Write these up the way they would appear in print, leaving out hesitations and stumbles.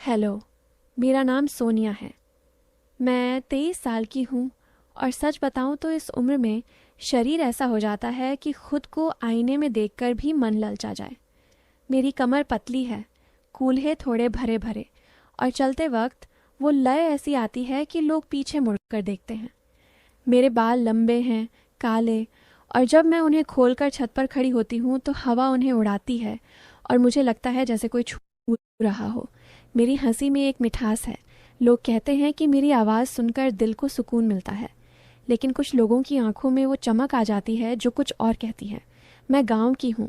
Hello, मेरा नाम सोनिया है। मैं 23 साल की हूँ और सच बताऊँ तो इस उम्र में शरीर ऐसा हो जाता है कि खुद को आईने में देखकर भी मन ललचा जाए। मेरी कमर पतली है, कूल्हे थोड़े भरे भरे और चलते वक्त वो लय ऐसी आती है कि लोग पीछे मुड़कर देखते हैं। मेरे बाल लंबे हैं, काले, और जब मैं उन्हें खोलकर छत पर खड़ी होती हूँ तो हवा उन्हें उड़ाती है और मुझे लगता है जैसे कोई छू रहा हो। मेरी हंसी में एक मिठास है। लोग कहते हैं कि मेरी आवाज़ सुनकर दिल को सुकून मिलता है, लेकिन कुछ लोगों की आंखों में वो चमक आ जाती है जो कुछ और कहती है। मैं गांव की हूँ।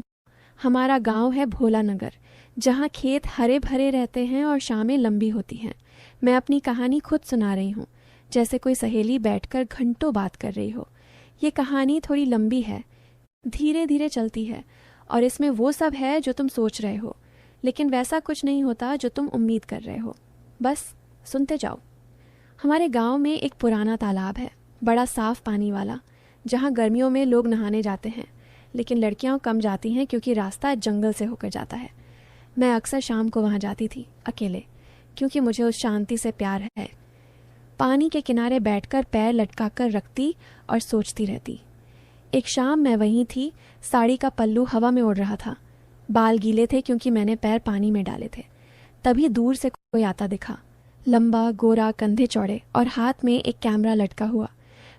हमारा गांव है भोला नगर, जहाँ खेत हरे भरे रहते हैं और शामें लंबी होती हैं। मैं अपनी कहानी खुद सुना रही हूँ, जैसे कोई सहेली बैठकर घंटों बात कर रही हो। ये कहानी थोड़ी लंबी है, धीरे धीरे चलती है, और इसमें वो सब है जो तुम सोच रहे हो, लेकिन वैसा कुछ नहीं होता जो तुम उम्मीद कर रहे हो। बस सुनते जाओ। हमारे गांव में एक पुराना तालाब है, बड़ा साफ पानी वाला, जहाँ गर्मियों में लोग नहाने जाते हैं, लेकिन लड़कियां कम जाती हैं क्योंकि रास्ता जंगल से होकर जाता है। मैं अक्सर शाम को वहाँ जाती थी, अकेले, क्योंकि मुझे उस शांति से प्यार है। पानी के किनारे बैठकर पैर लटकाकर रखती और सोचती रहती। एक शाम मैं वहीं थी, साड़ी का पल्लू हवा में उड़ रहा था। बाल गीले थे क्योंकि मैंने पैर पानी में डाले थे। तभी दूर से कोई आता दिखा, लंबा, गोरा, कंधे चौड़े और हाथ में एक कैमरा लटका हुआ।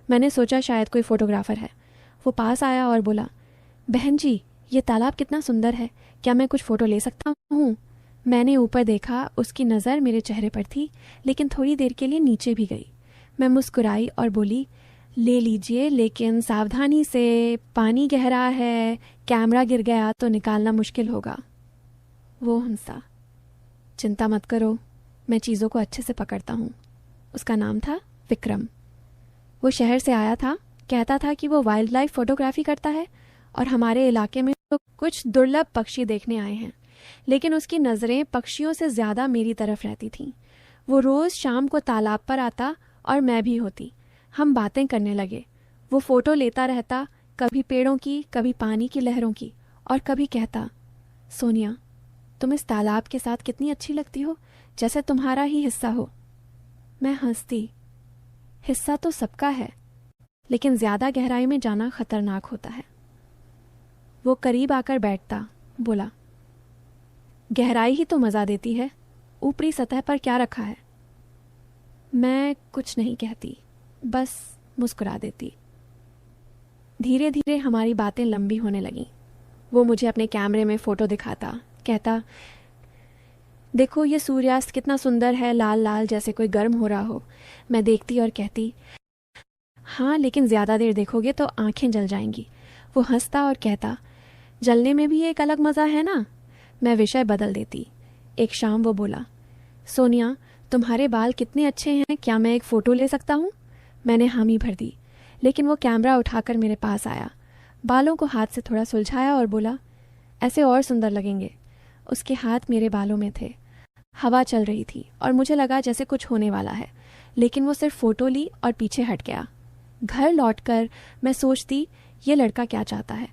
मैंने सोचा शायद कोई फोटोग्राफर है। वो पास आया और बोला, बहन जी, ये तालाब कितना सुंदर है, क्या मैं कुछ फ़ोटो ले सकता हूँ? मैंने ऊपर देखा, उसकी नज़र मेरे चेहरे पर थी, लेकिन थोड़ी देर के लिए नीचे भी गई। मैं मुस्कुराई और बोली, ले लीजिए, लेकिन सावधानी से, पानी गहरा है, कैमरा गिर गया तो निकालना मुश्किल होगा। वो हंसा। चिंता मत करो, मैं चीज़ों को अच्छे से पकड़ता हूँ। उसका नाम था विक्रम। वो शहर से आया था, कहता था कि वो वाइल्ड लाइफ फोटोग्राफी करता है और हमारे इलाके में तो कुछ दुर्लभ पक्षी देखने आए हैं, लेकिन उसकी नज़रें पक्षियों से ज़्यादा मेरी तरफ रहती थीं। वो रोज़ शाम को तालाब पर आता और मैं भी होती। हम बातें करने लगे। वो फ़ोटो लेता रहता, कभी पेड़ों की, कभी पानी की लहरों की, और कभी कहता, सोनिया, तुम इस तालाब के साथ कितनी अच्छी लगती हो, जैसे तुम्हारा ही हिस्सा हो। मैं हंसती। हिस्सा तो सबका है, लेकिन ज़्यादा गहराई में जाना खतरनाक होता है। वो करीब आकर बैठता, बोला, गहराई ही तो मज़ा देती है, ऊपरी सतह पर क्या रखा है? मैं कुछ नहीं कहती, बस मुस्कुरा देती। धीरे धीरे हमारी बातें लंबी होने लगीं। वो मुझे अपने कैमरे में फ़ोटो दिखाता, कहता, देखो ये सूर्यास्त कितना सुंदर है, लाल लाल, जैसे कोई गर्म हो रहा हो। मैं देखती और कहती, हाँ, लेकिन ज़्यादा देर देखोगे तो आंखें जल जाएंगी। वो हंसता और कहता, जलने में भी एक अलग मज़ा है ना। मैं विषय बदल देती। एक शाम वो बोला, सोनिया, तुम्हारे बाल कितने अच्छे हैं, क्या मैं एक फ़ोटो ले सकता हूँ? मैंने हामी भर दी, लेकिन वो कैमरा उठाकर मेरे पास आया, बालों को हाथ से थोड़ा सुलझाया और बोला, ऐसे और सुंदर लगेंगे। उसके हाथ मेरे बालों में थे। हवा चल रही थी और मुझे लगा जैसे कुछ होने वाला है, लेकिन वो सिर्फ फ़ोटो ली और पीछे हट गया। घर लौटकर मैं सोचती, ये लड़का क्या चाहता है।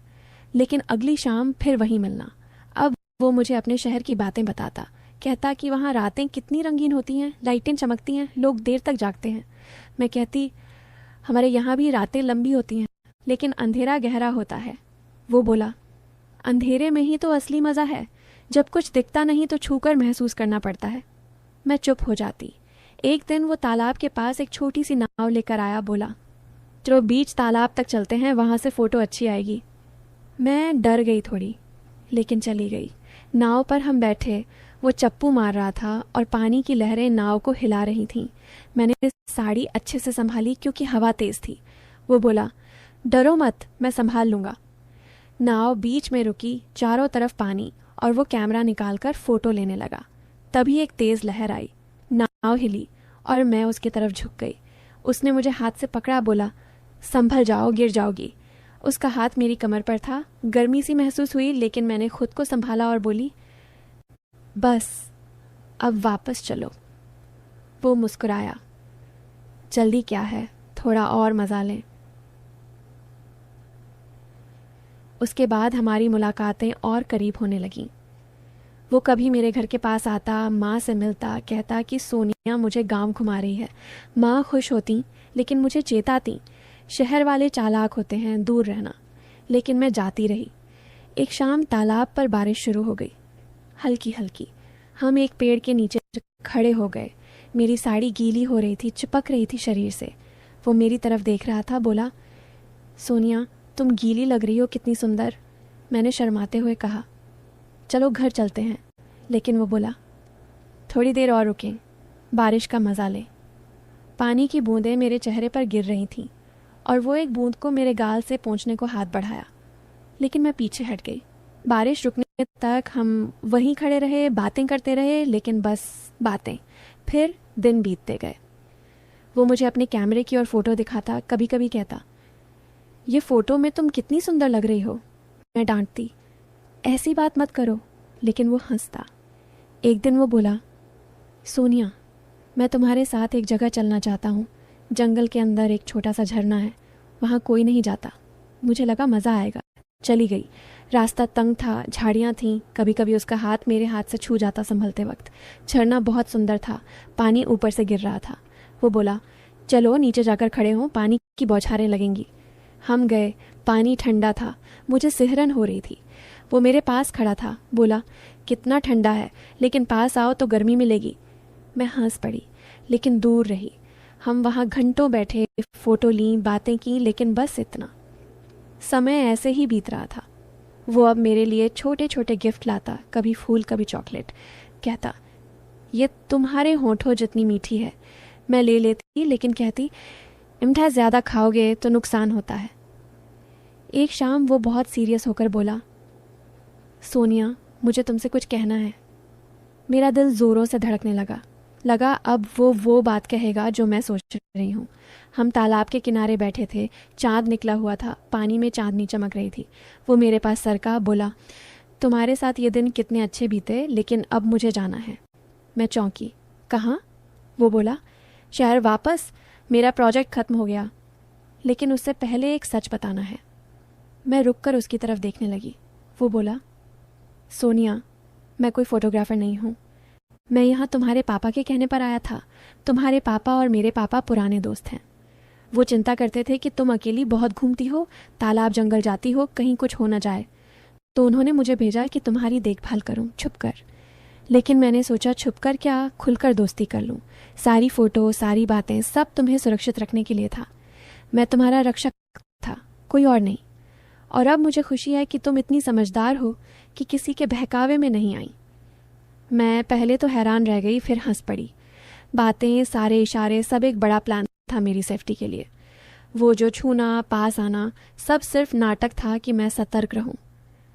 लेकिन अगली शाम फिर वहीं मिलना। अब वो मुझे अपने शहर की बातें बताता, कहता कि वहाँ रातें कितनी रंगीन होती हैं, लाइटें चमकती हैं, लोग देर तक जागते हैं। मैं कहती, हमारे यहाँ भी रातें लंबी होती हैं, लेकिन अंधेरा गहरा होता है। वो बोला, अंधेरे में ही तो असली मज़ा है, जब कुछ दिखता नहीं तो छूकर महसूस करना पड़ता है। मैं चुप हो जाती। एक दिन वो तालाब के पास एक छोटी सी नाव लेकर आया, बोला, चलो बीच तालाब तक चलते हैं, वहाँ से फ़ोटो अच्छी आएगी। मैं डर गई थोड़ी, लेकिन चली गई। नाव पर हम बैठे। वो चप्पू मार रहा था और पानी की लहरें नाव को हिला रही थीं। मैंने साड़ी अच्छे से संभाली क्योंकि हवा तेज़ थी। वो बोला, डरो मत, मैं संभाल लूँगा। नाव बीच में रुकी, चारों तरफ पानी, और वो कैमरा निकालकर फ़ोटो लेने लगा। तभी एक तेज़ लहर आई, नाव हिली और मैं उसकी तरफ झुक गई। उसने मुझे हाथ से पकड़ा, बोला, संभल जाओ, गिर जाओगी। उसका हाथ मेरी कमर पर था। गर्मी सी महसूस हुई, लेकिन मैंने खुद को संभाला और बोली, बस अब वापस चलो। वो मुस्कुराया, जल्दी क्या है, थोड़ा और मज़ा लें। उसके बाद हमारी मुलाकातें और करीब होने लगीं। वो कभी मेरे घर के पास आता, माँ से मिलता, कहता कि सोनिया मुझे गांव घुमा रही है। माँ खुश होती लेकिन मुझे चेताती, शहर वाले चालाक होते हैं, दूर रहना। लेकिन मैं जाती रही। एक शाम तालाब पर बारिश शुरू हो गई, हल्की हल्की। हम एक पेड़ के नीचे खड़े हो गए। मेरी साड़ी गीली हो रही थी, चिपक रही थी शरीर से। वो मेरी तरफ देख रहा था, बोला, सोनिया तुम गीली लग रही हो, कितनी सुंदर। मैंने शर्माते हुए कहा, चलो घर चलते हैं। लेकिन वो बोला, थोड़ी देर और रुकें, बारिश का मज़ा लें। पानी की बूंदें मेरे चेहरे पर गिर रही थीं और वो एक बूंद को मेरे गाल से पोंछने को हाथ बढ़ाया, लेकिन मैं पीछे हट गई। बारिश रुकने तक हम वहीं खड़े रहे, बातें करते रहे, लेकिन बस बातें। फिर दिन बीतते गए। वो मुझे अपने कैमरे की और फ़ोटो दिखाता, कभी कभी कहता, ये फ़ोटो में तुम कितनी सुंदर लग रही हो। मैं डांटती, ऐसी बात मत करो, लेकिन वो हंसता। एक दिन वो बोला, सोनिया मैं तुम्हारे साथ एक जगह चलना चाहता हूँ। जंगल के अंदर एक छोटा सा झरना है, वहाँ कोई नहीं जाता। मुझे लगा मज़ा आएगा। चली गई। रास्ता तंग था, झाड़ियाँ थीं, कभी कभी उसका हाथ मेरे हाथ से छू जाता संभलते वक्त। झरना बहुत सुंदर था, पानी ऊपर से गिर रहा था। वो बोला, चलो नीचे जाकर खड़े हों, पानी की बौछारें लगेंगी। हम गए। पानी ठंडा था, मुझे सिहरन हो रही थी। वो मेरे पास खड़ा था, बोला, कितना ठंडा है, लेकिन पास आओ तो गर्मी मिलेगी। मैं हंस पड़ी, लेकिन दूर रही। हम वहाँ घंटों बैठे, फ़ोटो लीं, बातें की, लेकिन बस इतना। समय ऐसे ही बीत रहा था। वो अब मेरे लिए छोटे छोटे गिफ्ट लाता, कभी फूल कभी चॉकलेट। कहता, ये तुम्हारे होठों जितनी मीठी है। मैं ले लेती, लेकिन कहती, मिठाई ज़्यादा खाओगे तो नुकसान होता है। एक शाम वो बहुत सीरियस होकर बोला, सोनिया मुझे तुमसे कुछ कहना है। मेरा दिल ज़ोरों से धड़कने लगा अब वो बात कहेगा जो मैं सोच रही हूँ। हम तालाब के किनारे बैठे थे, चाँद निकला हुआ था, पानी में चांदनी चमक रही थी। वो मेरे पास सरका, बोला, तुम्हारे साथ ये दिन कितने अच्छे बीते, लेकिन अब मुझे जाना है। मैं चौंकी, कहाँ? वो बोला, शहर वापस। मेरा प्रोजेक्ट ख़त्म हो गया, लेकिन उससे पहले एक सच बताना है। मैं रुक कर उसकी तरफ देखने लगी। वो बोला, सोनिया मैं कोई फ़ोटोग्राफ़र नहीं हूँ। मैं यहाँ तुम्हारे पापा के कहने पर आया था। तुम्हारे पापा और मेरे पापा पुराने दोस्त हैं। वो चिंता करते थे कि तुम अकेली बहुत घूमती हो, तालाब जंगल जाती हो, कहीं कुछ हो न जाए, तो उन्होंने मुझे भेजा कि तुम्हारी देखभाल करूं छुपकर। लेकिन मैंने सोचा, छुपकर क्या, खुलकर दोस्ती कर लूं। सारी फ़ोटो, सारी बातें, सब तुम्हें सुरक्षित रखने के लिए था। मैं तुम्हारा रक्षक था, कोई और नहीं। और अब मुझे खुशी है कि तुम इतनी समझदार हो कि किसी के बहकावे में नहीं आई। मैं पहले तो हैरान रह गई, फिर हंस पड़ी। बातें, सारे इशारे, सब एक बड़ा प्लान था मेरी सेफ्टी के लिए। वो जो छूना, पास आना, सब सिर्फ नाटक था कि मैं सतर्क रहूं।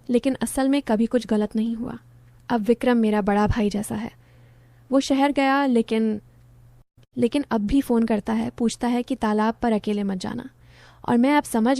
लेकिन असल में कभी कुछ गलत नहीं हुआ। अब विक्रम मेरा बड़ा भाई जैसा है। वो शहर गया, लेकिन अब भी फ़ोन करता है, पूछता है कि तालाब पर अकेले मत जाना। और मैं अब समझ